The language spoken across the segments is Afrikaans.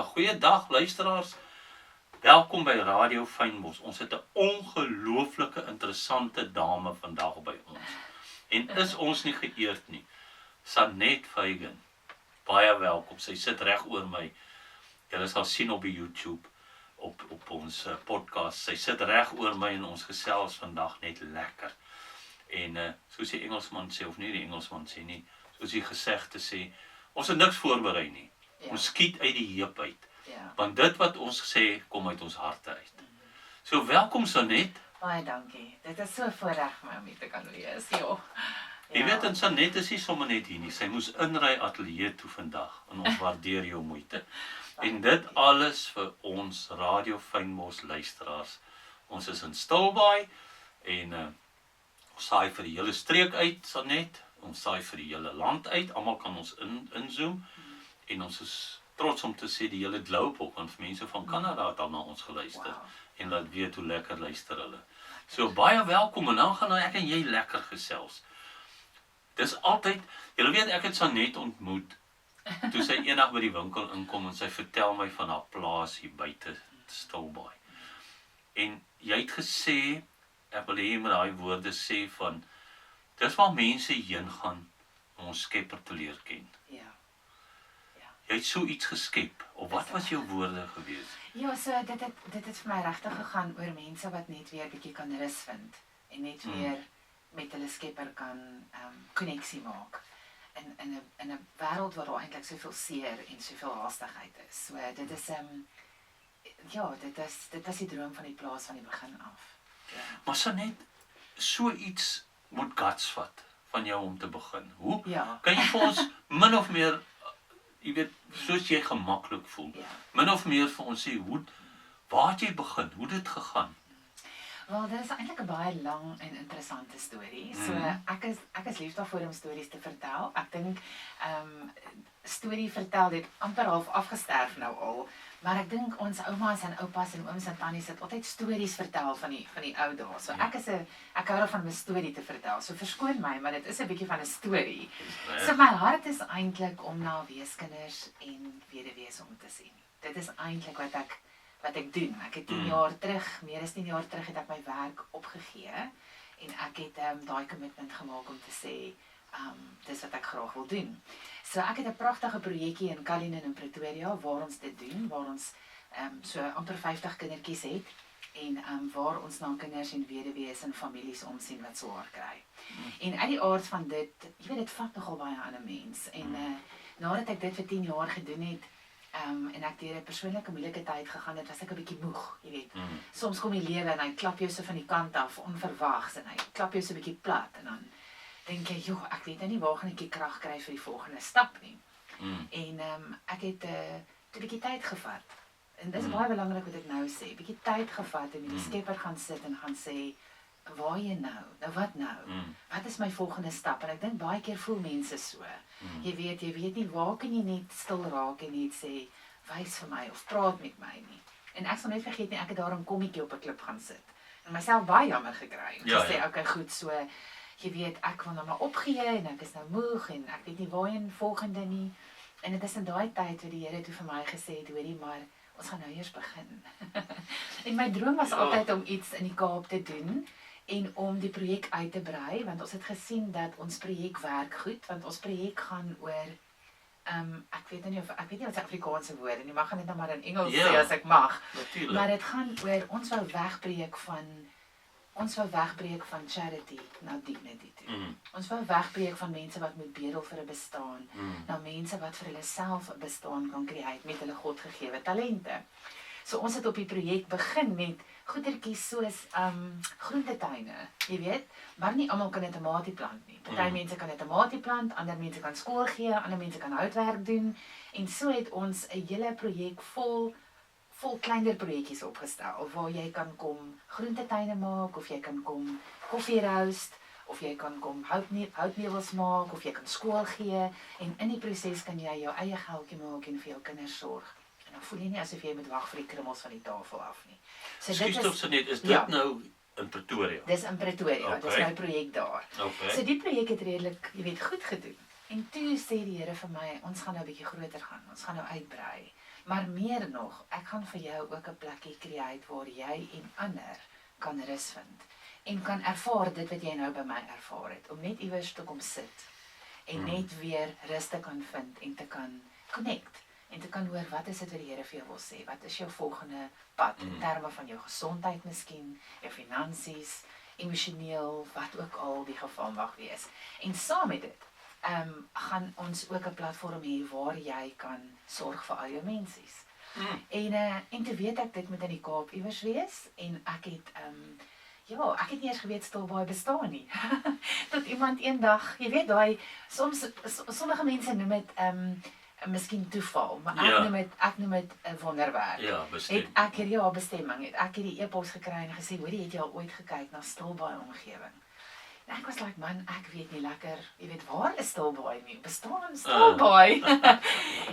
Goeiedag luisteraars. Welkom by Radio Fynbos. Ons het 'n ongelooflike interessante dame vandag by ons. En is ons nie geëerd nie. Sanet Feigen. Baie welkom. Sy sit reg oor my. Julle sal sien op die YouTube op ons podcast. Sy sit reg oor my en ons gesels vandag net lekker. En soos die Engelsman sê, of nie die Engelsman sê nie, soos die gesegde sê, ons het niks voorberei nie. Ja. Ons skiet uit die heup uit. Ja. Want dit wat ons sê, kom uit ons harte uit. So welkom Sanet. Baie dankie. Dit is so voorreg my om hier te kan wees, joh. Jy weet, en Sanet is nie sommer net hier nie. Sy moes inry ateljee toe vandag. En ons waardeer jou moeite. En dit alles vir ons Radio Fynbos luisteraars. Ons is in Stilbaai en ons saai vir die hele streek uit, Sanet. Ons saai vir die hele land uit. Almal kan ons inzoom. En ons is trots om te sê die hele globe ook, want mense van Kanada het al na ons geluister. Wow. En laat weet hoe lekker luister hulle. So baie welkom en dan gaan nou ek en jy lekker gesels. Dis altyd, julle weet ek het Sanet ontmoet, toe sy eendag by die winkel inkom en sy vertel my van haar plaas hier buite Stilbaai. En jy het gesê, ek wil hê met daai woorde sê van, dis waar mense heen gaan om ons Skepper te leer ken. Ja. Jy het so iets geskep, of wat was jou woorde gewees? Ja, so dit het vir my regtig gegaan oor mense wat net weer 'n bietjie kan rus vind en net weer met hulle Skepper kan koneksie maak in 'n wêreld waar daar eintlik soveel seer en soveel haastigheid is. So dit is dit was die droom van die plaas van die begin af. Ja. Maar Sanet, so iets moet guts vat van jou om te begin. Hoe? Ja. Kan jy vir ons min of meer, jy weet, soos jy gemaklik voel, min of meer vir ons sê, waar het jy begin? Hoe het dit gegaan? Wel, dit is eintlik 'n baie lang en interessante storie. So ek is lief daarvoor om stories te vertel. Ek dink storie vertel het amper half afgesterf nou al, maar ek dink ons oumas en oupas en ooms en tannies het altyd stories vertel van die ou dae. So ek hou daarvan om 'n storie te vertel. So verskoon my, maar dit is 'n bietjie van 'n storie. So my hart is eintlik om na weeskinders en weduwees om te sien. Dit is eintlik wat ek doen. Ek het 10 jaar terug, meer as 10 jaar terug, het ek my werk opgegee en ek het daai commitment gemaak om te sê, dis wat ek graag wil doen. So ek het 'n pragtige projekkie in Cullinan in Pretoria waar ons dit doen, waar ons so amper 50 kindertjies het en waar ons na kinders en weduwees en families omsien wat swaar kry. En uit die aard van dit, jy weet, dit vat nogal baie aan 'n mens. En nadat ek dit vir 10 jaar gedoen het, en ek deur 'n persoonlike moeilike tyd gegaan het, was ek 'n bietjie moeg, jy weet. Soms kom die lewe en hy klap jou so van die kant af, onverwags, en hy klap jou so 'n bietjie plat, en dan dink jy, joh, ek weet nou nie waar gaan ek die krag kry vir die volgende stap nie. En ek het 'n bietjie tyd gevat. En dit is baie belangrik wat ek nou sê, 'n bietjie tyd gevat en met die Skepper gaan sit en gaan sê, waar jy nou? Nou wat nou? Wat is my volgende stap? En ek dink baie keer voel mense so. Jy weet nie, waar kan jy net stil raak en net sê, wys vir my of praat met my nie. En ek sal net vergeet nie, ek het daar 'n kommetjie op 'n klip gaan sit. En myself baie jammer gekry. En sê, okay, goed, so, jy weet, ek wil nou maar opgee en ek is nou moeg en ek weet nie waarheen volgende nie. En dit is in daai tyd wat die Here toe vir my gesê het, hoorie, maar ons gaan nou eers begin. En my droom was altyd om iets in die Kaap te doen en om die projek uit te brei, want ons het gesien dat ons projek werk goed, want ons projek gaan oor, ek weet nie wat se Afrikaanse woorde nie, maar gaan dit nou maar in Engels sê as ek mag. Natuurlijk. Maar dit gaan oor, ons wou wegbreek van charity na dignity toe. Ons wou wegbreek van mense wat moet bedel vir 'n bestaan, na mense wat vir hulle self 'n bestaan kan create met hulle godgegewe talente. So ons het op die projek begin met goedertjies soos groentetuine, jy weet, maar nie almal kan 'n tamatie plant nie. Party mense kan 'n tamatie plant, ander mense kan skool gee, ander mense kan houtwerk doen, en so het ons 'n hele projek vol kleiner projekkies opgestel, waar jy kan kom groentetuine maak, of jy kan kom koffie roast, of jy kan kom houtmeubels maak, of jy kan skool gee, en in die proses kan jy jou eie geldjie maak en vir jou kinders sorg. En dan voel jy nie asof jy moet wag vir die krummels van die tafel af nie. So is dit nou in Pretoria? Dis in Pretoria, dis my projek daar. So die projek het redelik, jy weet, goed gedoen. En toe sê die Here vir my, ons gaan nou 'n bietjie groter gaan, ons gaan nou uitbrei. Maar meer nog, ek gaan vir jou ook 'n plekkie create waar jy en ander kan rus vind en kan ervaar dit wat jy nou by my ervaar het, om net iewers te kom sit en net weer rus te kan vind en te kan connect en te kan hoor wat is dit wat die Here vir jou wil sê, wat is jou volgende pad in terme van jou gesondheid miskien, jou finansies, emosioneel, wat ook al die geval mag wees. En saam met dit, gaan ons ook 'n platform hê waar jy kan sorg vir al jou mensies. En te weet ek dit moet in die Kaap iewers wees en ek het ek het nie eens geweet Stilbaai bestaan nie. Tot iemand eendag, jy weet daai sommige mense noem dit miskien toeval, maar ek noem dit 'n wonderwerk. Ja, bestemming. Bestemming. Het ek hierdie e-pos gekry en gesê, hoorie, het jy al ooit gekyk na Stilbaai omgewing? En ek was like, man, ek weet nie lekker, jy weet, waar is Stilbaai nie? Bestaan Stilbaai?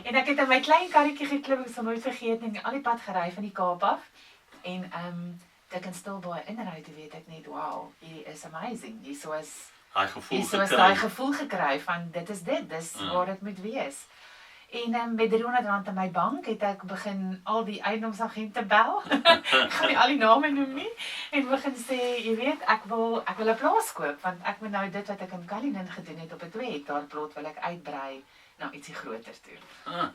En ek het in my klein karretjie geklim, ek sal nooit vergeet nie, al die pad gery van die Kaap af. En toe ek in Stilbaai inry, toe weet ek net, wow, hierdie is amazing. Hierso is daai gevoel gekry van dis waar dit moet wees. En met R300 in my bank het ek begin al die eiendomsagente bel. Ek gaan nie al die name noem nie. En begin sê, jy weet, ek wil 'n plaas koop, want ek moet nou dit wat ek in Cullinan gedoen het op 'n 2 hektaar plot wil ek uitbrei na ietsie groter toe.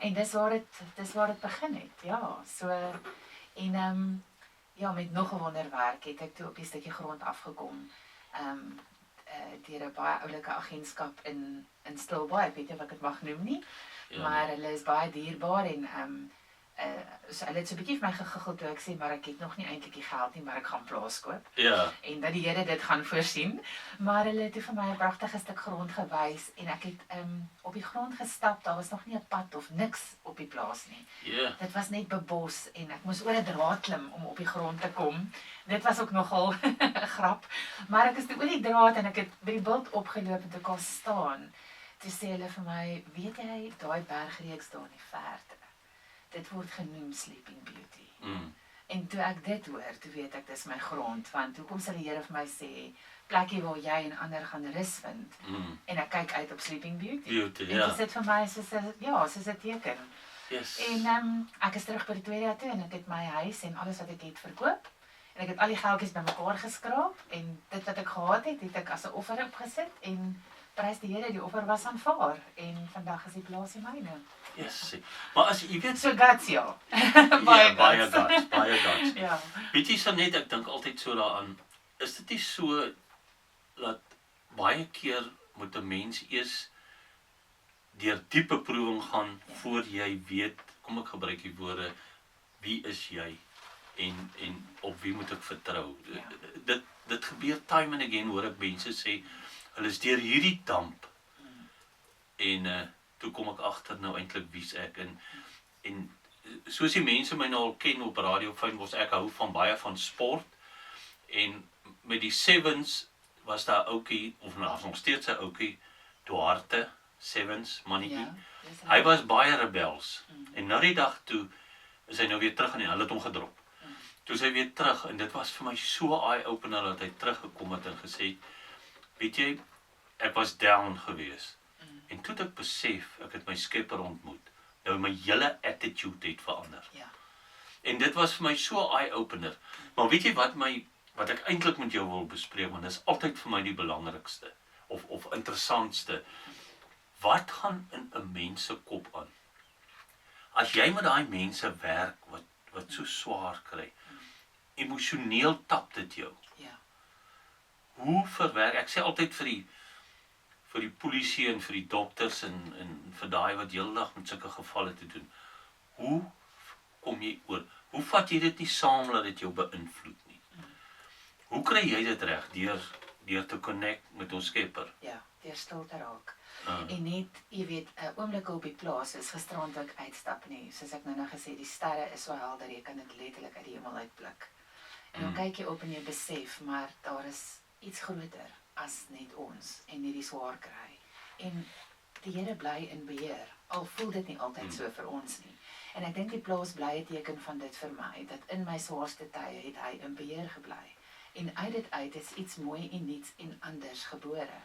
En dis waar dit begin het. Ja, so en met nog 'n wonderwerk het ek toe op die stukkie grond afgekom. Deur 'n baie oulike agentskap in Stilbaai, ek weet nie of ek dit mag noem nie. Ja, maar hulle is baie dierbaar en so hulle het so 'n bietjie vir my gegiggel toe ek sê, maar ek het nog nie eintlik die geld nie, maar ek gaan plaas koop. Ja. En dat die Here dit gaan voorsien. Maar hulle het toe vir my 'n pragtige stuk grond gewys en ek het op die grond gestap. Daar was nog nie 'n pad of niks op die plaas nie. Ja. Dit was net bebos en ek moes oor 'n draad klim om op die grond te kom. Dit was ook nogal 'n grap. Maar ek is toe oor die draad en ek het by die bult opgeloop en toe kon staan. Toe sê hulle vir my, weet jy, daai bergreeks daar in die verte, dit word genoem Sleeping Beauty. En toe ek dit hoor, toe weet ek, dis my grond, want hoekom sal die Here vir my sê, plekkie waar jy en ander gaan rus vind, en ek kyk uit op Sleeping Beauty. En dis dit vir my soos 'n teken. Yes. En ek is terug by die Pretoria toe, en ek het my huis en alles wat ek het verkoop, en ek het al die geldjies bymekaar geskraap, en dit wat ek gehad het, het ek as 'n offer opgesit, en prys die Here, die offer was aanvaar en vandag is die plaas in myne. Yes. Maar as jy weet so guts ja. baie guts. Ja. Weet jy so net ek dink altyd so daaraan, is dit nie so dat baie keer moet 'n mens eers deur diep beproewing gaan voor jy weet, kom ek gebruik die woorde, wie is jy en op wie moet ek vertrou? Ja. Dit gebeur time and again, hoor ek mense sê hulle is deur hierdie damp en toe kom ek agter nou eintlik wie's ek en soos die mense my nou al ken op Radio Fynbos, ek hou baie van sport en met die Sevens was daar ouetjie, of nou nog steeds 'n ouetjie, Duarte Sevens mannetjie. Ja, hy was baie rebels en na die dag toe is hy nou weer terug en hulle het hom gedrop. Toe is hy weer terug en dit was vir my so eye-opener dat hy teruggekom het en gesê, weet jy, ek was down gewees. En toe het ek besef, ek het my Skepper ontmoet. Nou my hele attitude het verander. Ja. En dit was vir my so eye-opener. Maar weet jy wat ek eintlik met jou wil bespreek, want dit is altyd vir my die belangrikste of interessantste. Wat gaan in 'n mens se kop aan? As jy met daai mense werk wat so swaar kry, emosioneel tap dit jou. Ja. Hoe verwerk, ek sê altyd vir die polisie en vir die dokters en vir daai wat heeldag met sulke gevalle te doen. Hoe kom jy oor? Hoe vat jy dit nie saam dat dit jou beïnvloed nie? Hoe kry jy dit reg deur te connect met ons Skepper? Ja, deur stil te raak. En net, jy weet, 'n oomblik op die plaas is gisterand ek uitstap nie. Soos ek nou gesê, die sterre is so helder, jy kan dit letterlik uit die hemel uitblik. En dan kyk jy op en jy besef, maar daar is iets groter as net ons en hierdie swaar kry. En die Here bly in beheer. Al voel dit nie altyd so vir ons nie. En ek dink die plaas bly 'n teken van dit vir my, dat in my swaarste tye het hy in beheer gebly. En uit dit uit is iets mooi en niets en anders gebore.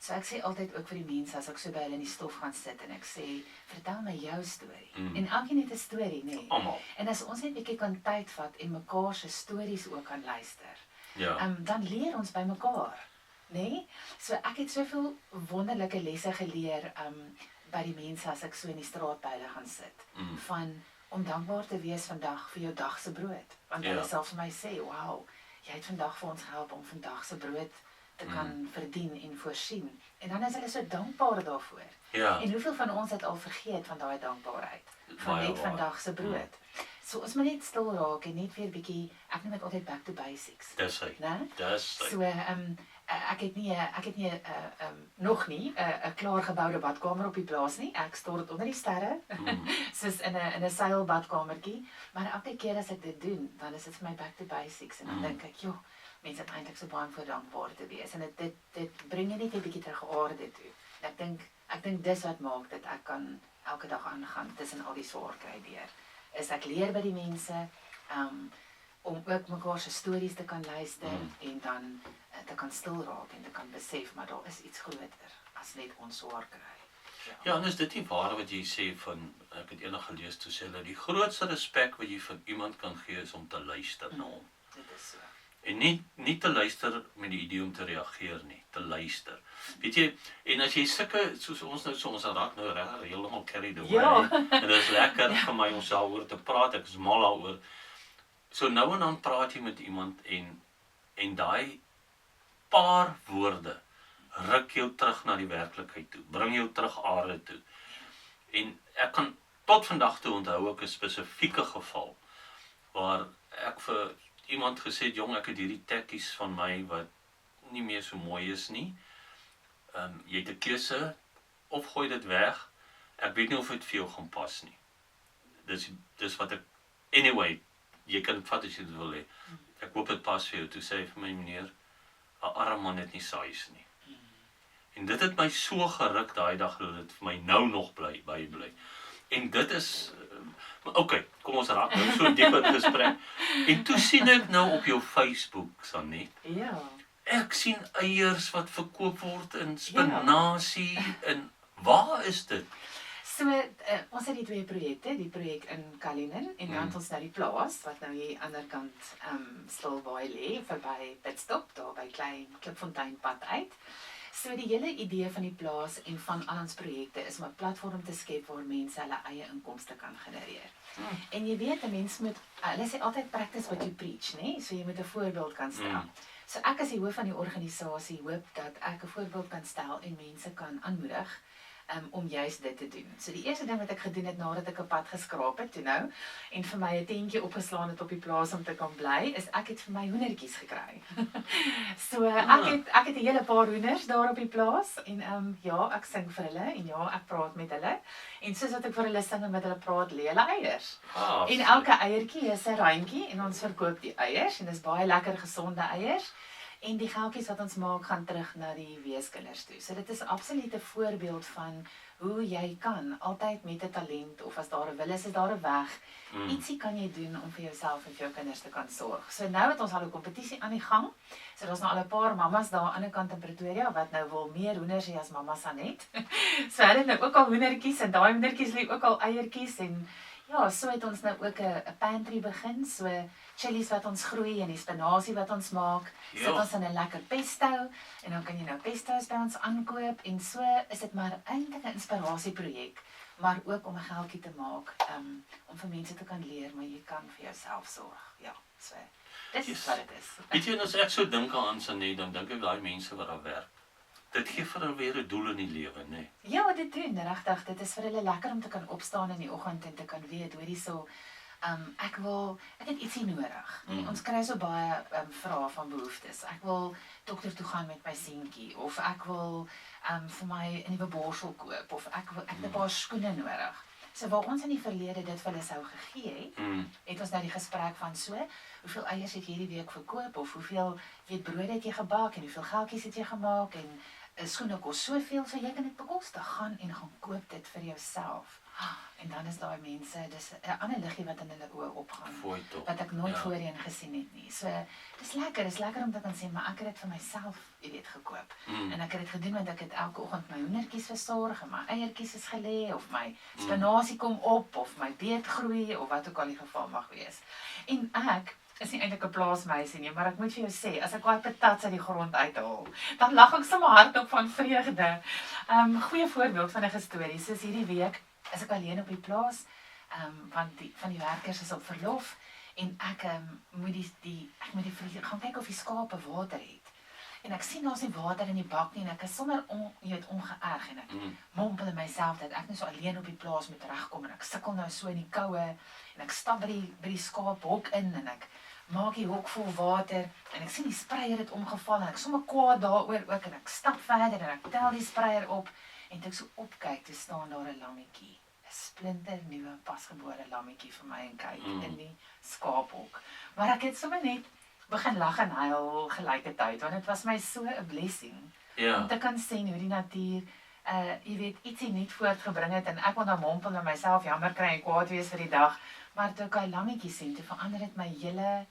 So ek sê altyd ook vir die mense as ek so by hulle in die stof gaan sit en ek sê, vertel my jou storie. En elkeen het 'n storie, nê. Almal. En as ons net bietjie kan tyd vat en mekaar se stories ook kan luister, Ja. dan leer ons by mekaar, nê? So ek het soveel wonderlike lesse geleer by die mense as ek so in die straat by hulle gaan sit, van om dankbaar te wees vandag vir jou dag se brood. Want hulle sal vir my sê, "Wow, jy het vandag vir ons gehelp om vandag se brood te kan verdien en voorsien." En dan is hulle so dankbaar daarvoor. Ja. En hoeveel van ons het al vergeet van daai dankbaarheid van Baie net waar. vandag se brood. So ons moet net stil raak en net weer bietjie, ek noem dit altyd back to basics, Dis hy. né? Dis hy. So ek het nie nog nie 'n klaar geboude badkamer op die plaas nie. Ek stoor dit onder die sterre, soos in 'n seilbadkamertjie. Maar elke keer as ek dit doen, dan is dit vir my back to basics en dan dink ek, joh, mense het eintlik so baie voor dankbaar te wees en dit bring jy net 'n bietjie terug aarde toe. Ek dink dis wat maak dat ek kan elke dag aangaan tussen al die swaar kry deur. Is ek leer by die mense om ook mekaar se stories te kan luister en dan te kan stil raak en te kan besef maar daar is iets groter as net ons swaar kry. Ja, en is dit nie waar wat jy sê van, ek het eendag gelees toe sê hulle, die grootste respek wat jy vir iemand kan gee is om te luister na hom. Dit is so. En nie te luister met die idee om te reageer nie, te luister. Weet jy, en as jy sulke, soos ons raak nou reg heeltemal carried away, Ja. en dit is lekker vir my om daaroor te praat, ek is mal daaroor. So nou en dan praat jy met iemand en daai paar woorde ruk jou terug na die werklikheid toe, bring jou terug aarde toe. En ek kan tot vandag toe onthou ook 'n spesifieke geval waar ek vir iemand gesê het, jong, ek het hierdie tekkies van my wat nie meer so mooi is nie. Jy het 'n keuse, of gooi dit weg. Ek weet nie of dit vir jou gaan pas nie. Dis wat ek, anyway, jy kan dit vat as jy dit wil hê. Ek hoop dit pas vir jou. Toe sê hy vir my, meneer, 'n arm man het nie sais nie. En dit het my so geruk daai dag dat dit vir my nou nog bybly. En dit is, okay, kom ons raak nou so diep in gesprek. En toe sien ek nou op jou Facebook, Sanet, Ja. ek sien eiers wat verkoop word in spinasie en waar is dit? So ons het die twee projekte, die projek in Cullinan en dan het ons nou die plaas wat nou hier aan die ander kant Stilbaai lê verby Pitstop daar by Klein Klipfonteinpad uit. So die hele idee van die plaas en van al ons projekte is om 'n platform te skep waar mense hulle eie inkomste kan genereer. En jy weet 'n mens moet, hulle sê altyd practice what you preach, né? So jy moet 'n voorbeeld kan stel. So ek as die hoof van die organisasie hoop dat ek 'n voorbeeld kan stel en mense kan aanmoedig om juist dit te doen. So die eerste ding wat ek gedoen het nadat ek 'n pad geskraap het toe nou en vir my 'n tentjie opgeslaan het op die plaas om te kan bly, is ek het vir my hoendertjies gekry. So ek het 'n hele paar hoenders daar op die plaas en ja, ek sing vir hulle en ja, ek praat met hulle. En soos wat ek vir hulle sing en met hulle praat, lê hulle eiers. En elke eiertjie is 'n randjie en ons verkoop die eiers en dis baie lekker gesonde eiers. En die geldjies wat ons maak gaan terug na die weeskinders toe. So dit is absoluut 'n voorbeeld van hoe jy kan altyd met 'n talent of as daar 'n wil is daar 'n weg. Ietsie kan jy doen om vir jouself en vir jou kinders te kan sorg. So nou het ons al 'n kompetisie aan die gang. So daar's nou al 'n paar mammas daar aan die ander kant in Pretoria wat nou wil meer hoenders hê as mamma Sanet. So hulle het nou ook al hoendertjies en daai hoendertjies lê ook al eiertjies en ja, so het ons nou ook 'n pantry begin, so chillies wat ons groei en die spinasie wat ons maak, sit ons in 'n lekker pesto en dan kan jy nou pestos by ons aankoop en so is dit maar eintlik 'n inspirasieprojek, maar ook om 'n geldjie te maak, om vir mense te kan leer, maar jy kan vir jouself sorg. Ja, so dis wat dit is. Weet jy, as ek so dink aan Sanet, dan dink ek daai mense wat daar werk. Dit gee vir hulle weer 'n doel in die lewe, né? Ja, dit doen regtig. Dit is vir hulle lekker om te kan opstaan in die oggend en te kan weet, hoorie so, ek het ietsie nodig. Ons kry so baie vrae van behoeftes. Ek wil dokter toe gaan met my seentjie of ek wil vir my 'n nuwe borsel koop of ek het 'n paar skoene nodig. So waar ons in die verlede dit vir hulle sou gegee het ons nou die gesprek van so, hoeveel eiers het jy hierdie week verkoop of hoeveel brode het jy gebak en hoeveel geldjies het jy gemaak en skoene kos soveel, so jy kan dit bekostig, gaan koop dit vir jouself. En dan is daai mense, dis 'n ander liggie wat in hulle oë opgaan, Fooi tog. wat ek nooit voorheen gesien het nie. So, dis lekker om te kan sê, maar ek het dit vir myself, jy weet, gekoop. En ek het dit gedoen want ek het elke oggend my hoendertjies versorg, en my eiertjies is gelê, of my spinasie kom op, of my beet groei, of wat ook al die geval mag wees. En ek is nie eintlik 'n plaasmeisie nie, maar ek moet vir jou sê, as ek daai patats uit die grond uithaal, dan lag ek sommer hardop van vreugde. Goeie voorbeeld van 'n storie, soos hierdie week is ek alleen op die plaas, want van die werkers is op verlof, en ek moet ek moet gaan kyk of die skape water het. En ek sien daar's nie water in die bak nie, en ek is sommer ongeërg, en ek mompel in myself dat ek nou so alleen op die plaas moet regkom, en ek sukkel nou so in die koue, en ek stap by die skaaphok in, en ek maak die hok vol water, en ek sien die spreier het omgeval, en ek sommer kwaad daaroor ook, en ek stap verder, en ek tel die spreier op, en toe ek so opkyk, toe staan daar 'n lammetjie, 'n splinternuwe pasgebore lammetjie vir my en kyk in die skaaphok. Maar ek het sommer net begin lag en huil gelykertyd, want dit was my so 'n blessing om te kan sien hoe die natuur, jy weet, ietsie nuut voortgebring het, en ek kon dan mompel en myself jammer kry en kwaad wees vir die dag, maar toe ek daai lammetjie sien, toe verander dit my hele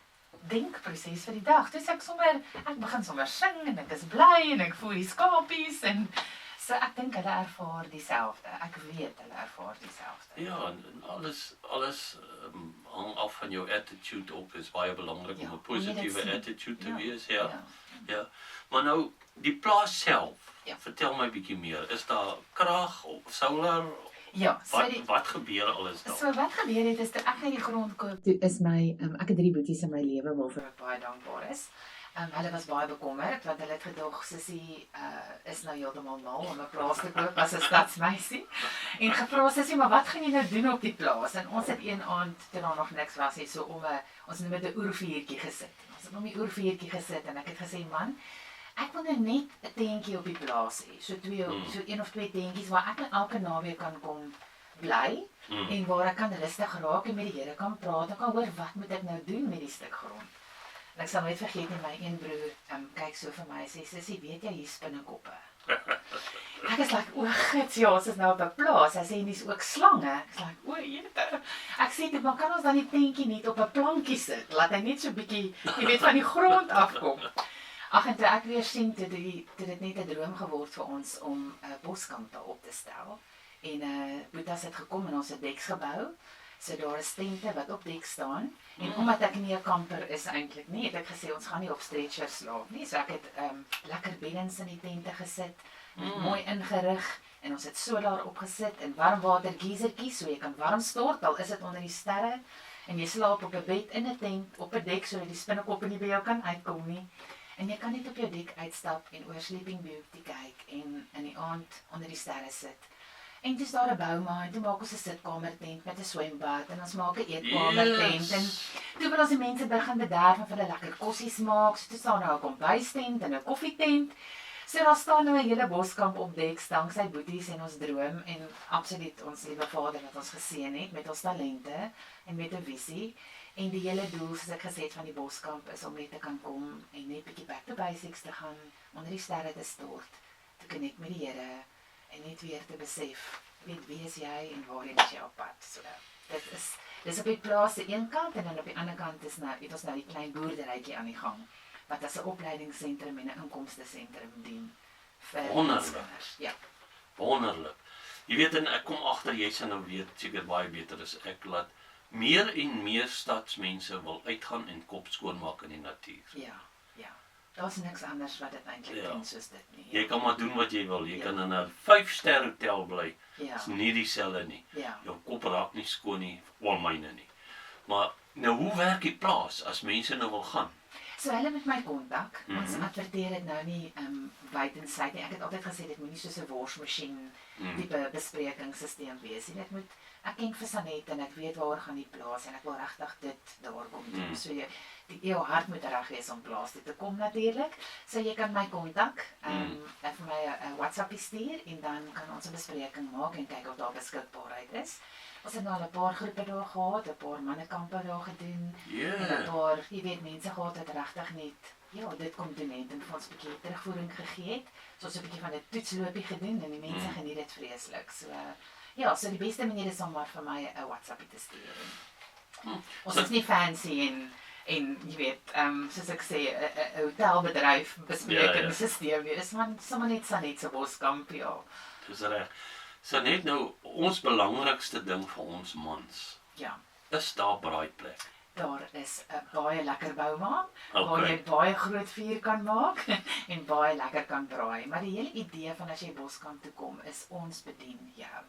denkproses vir die dag. Toe ek begin sommer sing, en ek is bly, en ek voel die skapies, en so ek dink hulle ervaar dieselfde. Ek weet hulle ervaar dieselfde. Ja, en alles hang af van jou attitude ook. Is baie belangrik om 'n positiewe attitude te wees. Ja. Maar nou, die plaas self, vertel my bietjie meer. Is daar krag of solar? Ja, wat gebeur alles daar? So wat gebeur het is dat ek net die grond koop, toe is my, ek het 3 boeties in my lewe waarvoor ek baie dankbaar is. Hulle was baie bekommerd, want hulle het gedog, Sissie is nou heeltemal mal om 'n plaas te koop as 'n stadsmeisie. En gevra, Sissie, maar wat gaan jy nou doen op die plaas? En ons het een aand, toe daar nog niks was nie, so ons het met 'n oervuurtjie gesit. Ons het om die oervuurtjie gesit, en ek het gesê, man, ek wil nou net 'n tentjie op die plaas hê, so 1 of 2 tentjies, waar ek nou elke naweek kan kom bly, en waar ek kan rustig raak en met die Here kan praat, en kan hoor, wat moet ek nou doen met die stuk grond? En ek sal nooit vergeet nie, my een broer kyk so vir my, sê, Sissie, weet jy, hier spinnekoppe? Ek is like, o gids, ja, ons is nou op 'n plaas. Hy sê, en dis ook slange. Ek is like, o jete. Ek sê, maar kan ons dan die tentjie net op 'n plankie sit? Laat hy net so bietjie, jy weet, van die grond afkom. Ag, en toe ek weer sien, toe dit net 'n droom geword vir ons om 'n boskamp daar op te stel. En Boetas het gekom en ons het deks gebou. So daar is tente wat op dek staan. En omdat ek nie 'n kamper is eintlik nie, het ek gesê ons gaan nie op stretchers slaap nie. So ek het lekker beddens in die tente gesit, mooi ingerig, en ons het solar opgesit en warmwater geysertjies, so jy kan warm stort, al is dit onder die sterre, en jy slaap op 'n bed in 'n tent op 'n dek sodat die spinnekoppe nie by jou kan uitkom nie. En jy kan net op jou dek uitstap en oor Sleeping Beauty kyk en in die aand onder die sterre sit. En toe is daar 'n bouma, en toe maak ons 'n sitkamertent met 'n swembad, en ons maak 'n eetkamertent, en toe wil ons die mense begin bederf en vir hulle lekker kossies maak, so toe staan nou 'n kombuistent en 'n koffietent. So daar staan nou 'n hele boskamp op dek, dankse Boeties en ons droom, en absoluut ons liewe Vader wat ons geseën het met ons talente en met 'n visie. En die hele doel, soos ek gesê het, van die boskamp is om net te kan kom en net bietjie back to basics te gaan, onder die sterre te stort, te connect met die Here, en net weer te besef, weet, wie is jy en waarheen is jy op pad. So, dis op die plaas die een kant, en dan op die ander kant het ons nou die klein boerderytjie aan die gang, wat as 'n opleidingsentrum en 'n inkomstesentrum dien vir kinders. Ja. Wonderlik. Jy weet, en ek kom agter, jy sal nou weet, seker baie beter as ek, laat meer en meer stadsmense wil uitgaan en kop skoonmaak in die natuur. Ja. Daar's niks anders wat dit eintlik doen soos dit nie. Jy kan maar doen wat jy wil. Jy kan in 'n 5-ster hotel bly. Is nie dieselfde nie. Jou kop raak nie skoon nie, al myne nie. Maar nou, hoe werk die plaas as mense nou wil gaan? So hulle met my kontak. Ons adverteer dit nou nie buitensyd nie. Ek het altyd gesê dit moet nie soos 'n worsmasjien tipe besprekingssisteem wees nie. Dit moet, ek ken vir Sanet en ek weet waar gaan die plaas, en ek wil regtig dit daar kom doen. So jou hart moet reg wees om plaas toe te kom natuurlik. So jy kan my kontak, vir my 'n WhatsApp stuur, en dan kan ons 'n bespreking maak en kyk of daar beskikbaarheid is. ons het nou al 'n paar groepe daar gehad, 'n paar mannekampe daar gedoen. Ja. En 'n paar, jy weet, mense gehad wat regtig net dit kom doen het en vir ons 'n bietjie terugvoering gegee het. So ons het 'n bietjie van 'n toetsloopie gedoen en die mense geniet dit vreeslik. So so die beste manier is om maar vir my 'n WhatsAppie te stuur. Ons is nie fancy en jy weet, soos ek sê, 'n hotelbedryf bespreek in 'n stelsel nie. Dis maar sommer net Sanet se Boskamp, ja. Dis reg. Sanet, nou ons belangrikste ding vir ons mans. Ja. Is daar braaiplek? Daar is 'n baie lekker bouma waar Okay. jy baie groot vuur kan maak en baie lekker kan braai. Maar die hele idee van as jy Boskamp toe kom is ons bedien jou.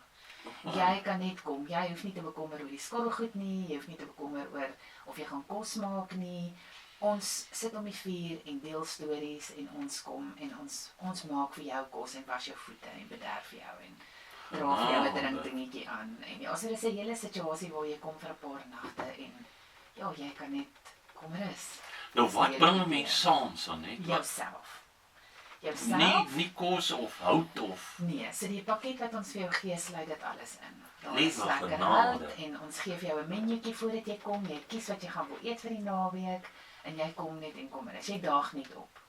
Jy kan net kom. Jy hoef nie te bekommer oor die skottelgoed nie, jy hoef nie te bekommer oor of jy gaan kos maak nie. Ons sit om die vuur en deel stories en ons kom en ons maak vir jou kos en was jou voete en bederf jou en dra vir jou 'n drinkdingetjie aan. En ja, so dis 'n hele situasie waar jy kom vir 'n paar nagte en ja, jy kan net kom rus. Nou wat bring 'n mens saam, Sanet? Jouself. Nie kos of hout of Nee, so die pakket wat ons vir jou gee, sluit dit alles in. Daar Liewe is lekker genade. hout en ons gee vir jou 'n menuetjie voordat jy kom. Jy kies wat jy gaan wil eet vir die naweek en jy kom net en kom rus. Jy daag net op.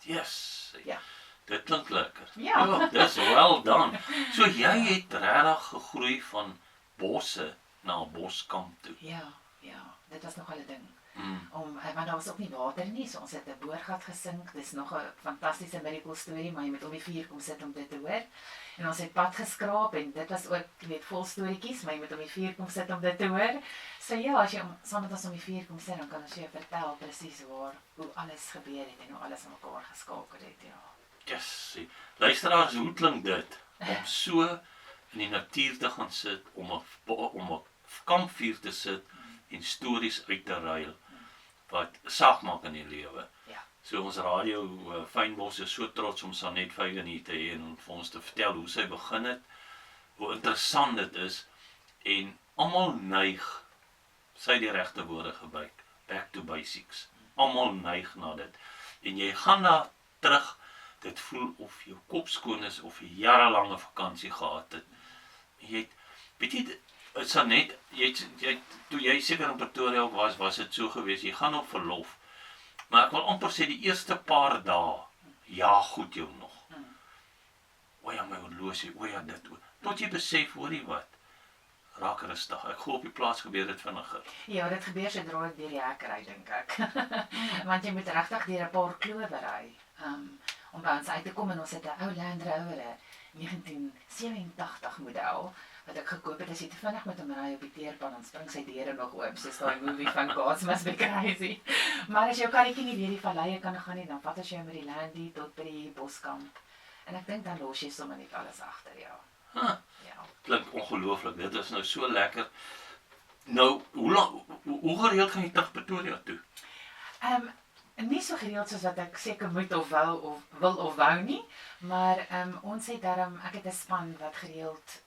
Yes. Ja. Dit klink lekker. Ja. Dis well done. So jy het regtig gegroei van bosse na Boskamp toe. Ja, dit was nogal 'n ding. Mm. Want daar was ook nie water nie, so ons het 'n boorgat gesink. Dis nog 'n fantastiese miracle storie, maar jy moet om die vuur kom sit om dit te hoor. En ons het pad geskraap en dit was ook, jy weet, vol storieetjies, maar jy moet om die vuur kom sit om dit te hoor. So ja, as jy saam met ons om die vuur kom sit, dan kan ons jou vertel presies hoe alles gebeur het en hoe alles aan mekaar geskakel het, ja. Yes. Luisteraars, hoe klink dit om so in die natuur te gaan sit, om 'n kampvuur te sit en stories uit te ruil wat saak maak in die lewe. Ja. So ons radio Fynbos is so trots om Sanet Veygen hier te hê en vir ons te vertel hoe sy begin het, hoe interessant dit is en almal neig, sy die regte woorde gebruik, back to basics. Almal neig na dit. En jy gaan daar terug, dit voel of jou kop skoon is of jy jarelange vakansie gehad het. Jy het, weet jy, Sanet, toe jy seker in Pretoria ook was dit so gewees, jy gaan op verlof, maar ek wil amper sê die eerste paar dae, ja goed jou nog. O ja, my horlosie, o ja dit, tot jy besef, hoorie wat, raak rustig, ek glo op die plaas gebeur dit vinniger. Ja, dit gebeur sodra ek deur die hek ry, dink ek. Want jy moet regtig deur 'n paar klowe ry, om by ons uit te kom en ons het 'n ou Land Rover, 1987 model, wat ek gekoop het, as jy te vinnig met hom ry op die teerpad, dan spring sy deure nog oop, soos daai movie van God's Must Be Crazy. Maar as jou karretjie nie deur die valleie kan gaan nie, dan vat as jy met die Landie tot by die Boskamp. En ek dink dan los jy sommer net alles agter, ja. Huh. Ja. Klink ongelooflik, dit is nou so lekker. Nou, hoe gereeld gaan jy terug Pretoria toe? Nie so gereeld soos wat ek seker moet of wil of wou nie, maar ons het daarom, ek het 'n span wat gereeld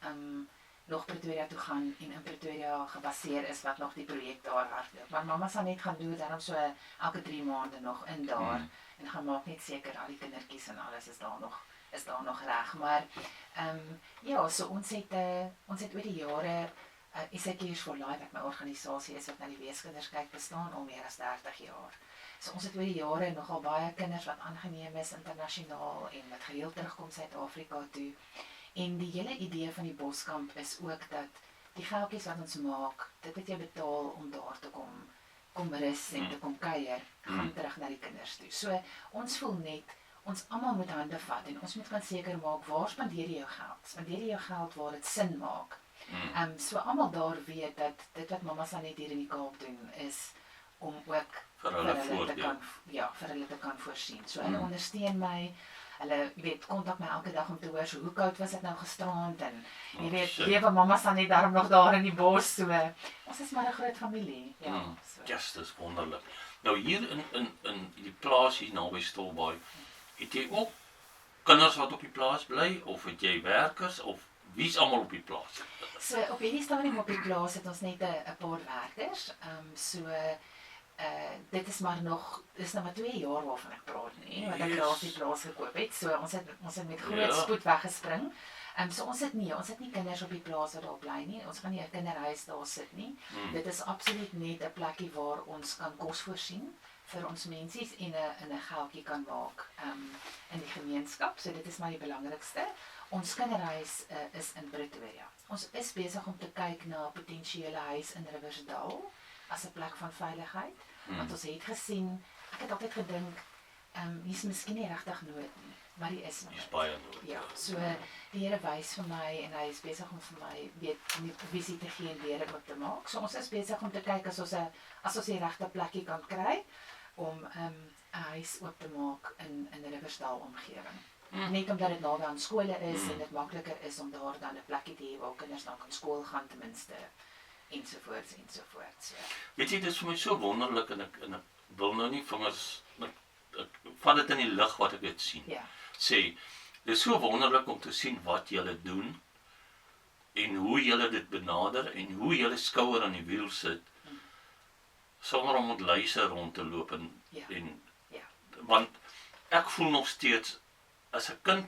nog Pretoria toe gaan en in Pretoria gebaseer is wat nog die projek daar hardloop. Maar mamma sal net gaan doen daarom so elke 3 maande nog in daar en gaan maak net seker al die kindertjies en alles is daar nog reg. Maar ja, so ons het oor die jare Isaackies for Life, wat my organisasie is wat na die weeskinders kyk, bestaan al meer as 30 jaar. So ons het oor die jare nogal baie kinders wat aangeneem is internasionaal en wat gereeld terugkom Suid-Afrika toe. En die hele idee van die Boskamp is ook dat die geldjies wat ons maak, dit wat jy betaal om daar te kom rus en te kom kuier, gaan terug na die kinders toe. So ons voel net, ons almal moet hande vat en ons moet gaan seker maak, waar spandeer jy jou geld? Spandeer jy jou geld waar dit sin maak? So almal daar weet dat dit wat mamma Sanet hier in die Kaap doen, is om ook Vir hulle te kan voorsien. So hulle ondersteun my, hulle weet, kontak my elke dag om te hoor, so hoe koud was dit nou gisterand en jy weet, lewe mamma Sanet daarom nog daar in die bos, so ons is maar 'n groot familie. Ja, so. Yes, dis wonderlik. Nou hier in die plaas hier naby Stilbaai, het jy ook kinders wat op die plaas bly of het jy werkers of wie's almal op die plaas? So op hierdie stadium op die plaas het ons net 'n paar werkers. Dit is nou maar 2 jaar waarvan ek praat nie, want ek het die plaas gekoop het. So ons het met groot spoed weggespring. So ons het nie kinders op die plaas wat daar bly nie. Ons gaan nie 'n kinderhuis daar sit nie. Dit is absoluut net 'n plekkie waar ons kan kos voorsien vir ons mensies en 'n geldjie kan maak in die gemeenskap. So dit is maar die belangrikste. Ons kinderhuis is in Pretoria. Ons is besig om te kyk na 'n potensiële huis in Riversdal as 'n plek van veiligheid. Want ons het gesien, ek het altyd gedink, hier's miskien nie regtig nood nie, maar die is Dis baie nood. Ja, so die Here wys vir my en hy is besig om vir my om die visie te gee en deure oop te maak. So ons is besig om te kyk as ons die regte plekkie kan kry om 'n huis oop te maak in 'n Riversdal omgewing. Net omdat dit naby aan skole is en dit makliker is om daar dan 'n plekkie te hê waar kinders dan kan skool gaan ten minste ensovoorts. So. Weet jy, dit is vir my so wonderlik en ek wil nou nie vingers, ek vat dit in die lig wat ek dit sien. Ja. Sê, dit is so wonderlik om te sien wat julle doen en hoe julle dit benader en hoe julle skouer aan die wiel sit sonder om met luise rond te loop en want ek voel nog steeds as 'n kind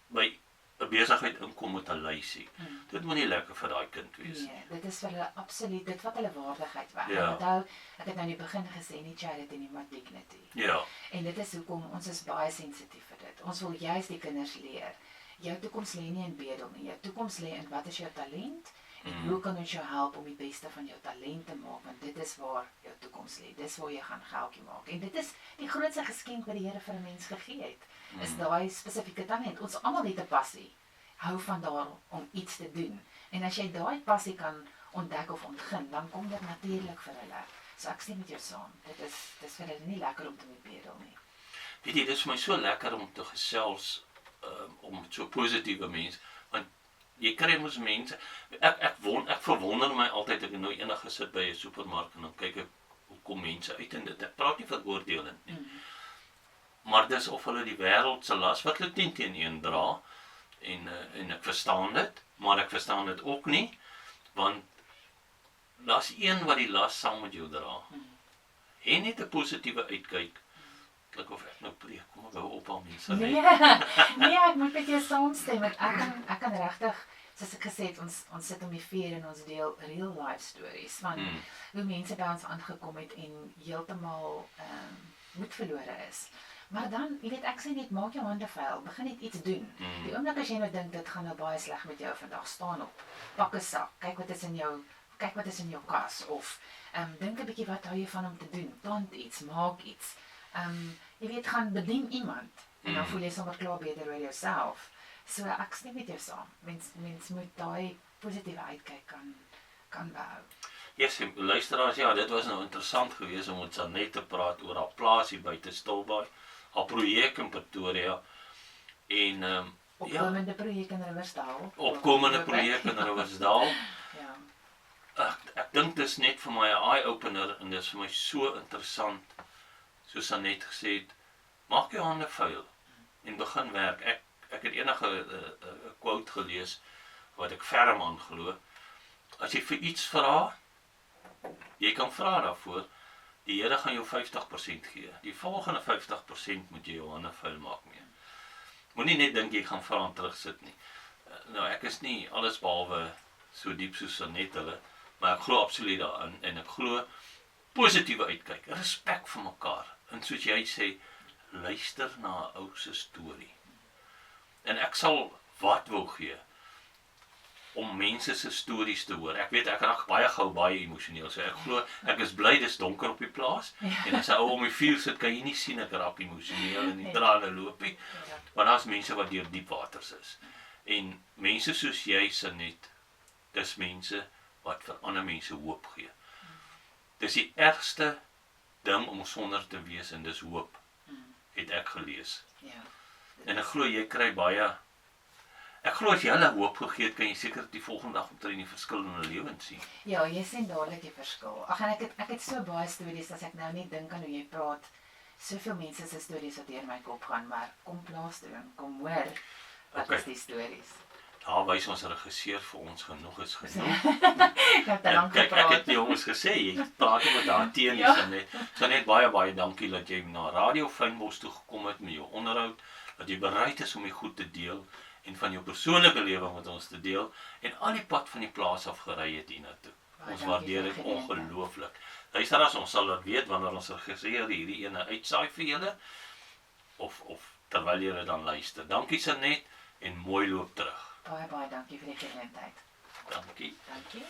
by 'n besigheid inkom met 'n lysie. Dit moet nie lekker vir daai kind wees. Nee, dit is vir hulle absoluut, dit wat hulle waardigheid weg. Ja. Onthou, ek het nou in die begin gesê nie charity nie, maar dignity. Ja. En dit is hoekom ons is baie sensitief vir dit. Ons wil juist die kinders leer. Jou toekoms lê nie in bedel nie. Jou toekoms lê in wat is jou talent en hoe kan ons jou help om die beste van jou talent te maak, want dit is waar jou toekoms lê. Dis waar jy gaan geldjie maak. En dit is die grootste geskenk wat die Here vir 'n mens gegee het. Is daai spesifieke talent. Ons almal het 'n passie. Hou van daar om iets te doen. En as jy daai passie kan ontdek of ontgin, dan kom dit natuurlik vir hulle. So ek stem met jou saam. Dit is vir hulle nie lekker om te moet bedel nie. Weet jy, dit is vir my so lekker om te gesels om met so positiewe mense, want jy kry mos mense, ek verwonder my altyd, ek nou enige sit by 'n supermark en dan kyk ek hoe kom mense uit en dit, ek praat nie veroordelend nie. Maar dis of hulle die wêreld se las wat hulle teen een dra en ek verstaan dit, maar ek verstaan dit ook nie, want daar's een wat die las saam met jou dra. En net 'n positiewe uitkyk. Kyk of ek nou preek, kom ek hou op al mense. Nee, ek moet met jou saamstem. Ek kan regtig, soos ek gesê het, ons sit om die vuur en ons deel real life stories van hoe mense by ons aangekom het en heeltemal moed verlore is. Maar dan, jy weet, ek sê net, maak jou hande vuil, begin net iets doen. Die oomblik as jy nou dink, dit gaan nou baie sleg met jou vandag, staan op, pak 'n sak, kyk wat is in jou kas, of dink 'n bietjie wat hou jy van om te doen, plant iets, maak iets. Jy weet, gaan bedien iemand, en dan voel jy sommer klaar beter oor jouself. So ek stem met jou saam, mens moet daai positiewe uitkyk kan behou. Yes, luisteraars, ja, dit was nou interessant geweest om met Sanet te praat oor haar plaas hier buite Stilbaai, haar projek in Pretoria en opkomende projek in Riversdal. Opkomende projek in Riversdal. Ja. Ek dink dis net vir my 'n eye-opener en dis vir my so interessant, soos Sanet gesê het, maak jou hande vuil en begin werk. Ek het enige quote gelees wat ek ferm aan glo. As jy vir iets vra, jy kan vra daarvoor, die Here gaan jou 50% gee. Die volgende 50% moet jy jou hande vuil maak mee. Moenie net dink jy gaan vra en terugsit nie. Nou ek is nie alles behalwe so diep soos Sanet hulle, maar ek glo absoluut daarin en ek glo positiewe uitkyk, respek vir mekaar. En soos jy sê, luister na 'n ou se storie. En ek sal wat wil gee om mense se stories te hoor. Ek weet ek raak baie gou baie emosioneel. So ek glo ek is bly dis donker op die plaas en as 'n ou om die vuur sit, kan jy nie sien ek raak emosioneel en die trane loop nie. Want daar's mense wat deur diep waters is. En mense soos jy, Sanet, dis mense wat vir ander mense hoop gee. Dis die ergste ding om sonder te wees en dis hoop, het ek gelees. Ja. En ek glo jy kry baie, ek glo as jy hulle hoop gegee het, kan jy seker die volgende dag omtrent die verskil in hulle lewens sien. Ja, jy sien dadelik die verskil. Ag, en ek het so baie stories as ek nou net dink aan hoe jy praat. Soveel mense se stories wat deur my kop gaan, maar kom plaas toe en kom hoor wat is die stories. Daar wys ons regisseur vir ons genoeg is genoeg. Ek het te lank Kyk, ek gepraat. het die jongens gesê, jy praat met daar teen Ja. Sanet. Sanet, baie dankie dat jy na Radio Fynbos toe gekom het met jou onderhoud, dat jy bereid is om die goed te deel en van jou persoonlike lewe met ons te deel en al die pad van die plaas af gery het hiernatoe. Baie Ons dankie waardeer vir dit die geleentheid. ongelooflik. Luisteraars, ons sal dit weet wanneer ons registreer hierdie ene uitsaai vir julle of terwyl julle dan luister. Dankie Sanet en mooi loop terug. Baie dankie vir die geleentheid. Dankie. Dankie.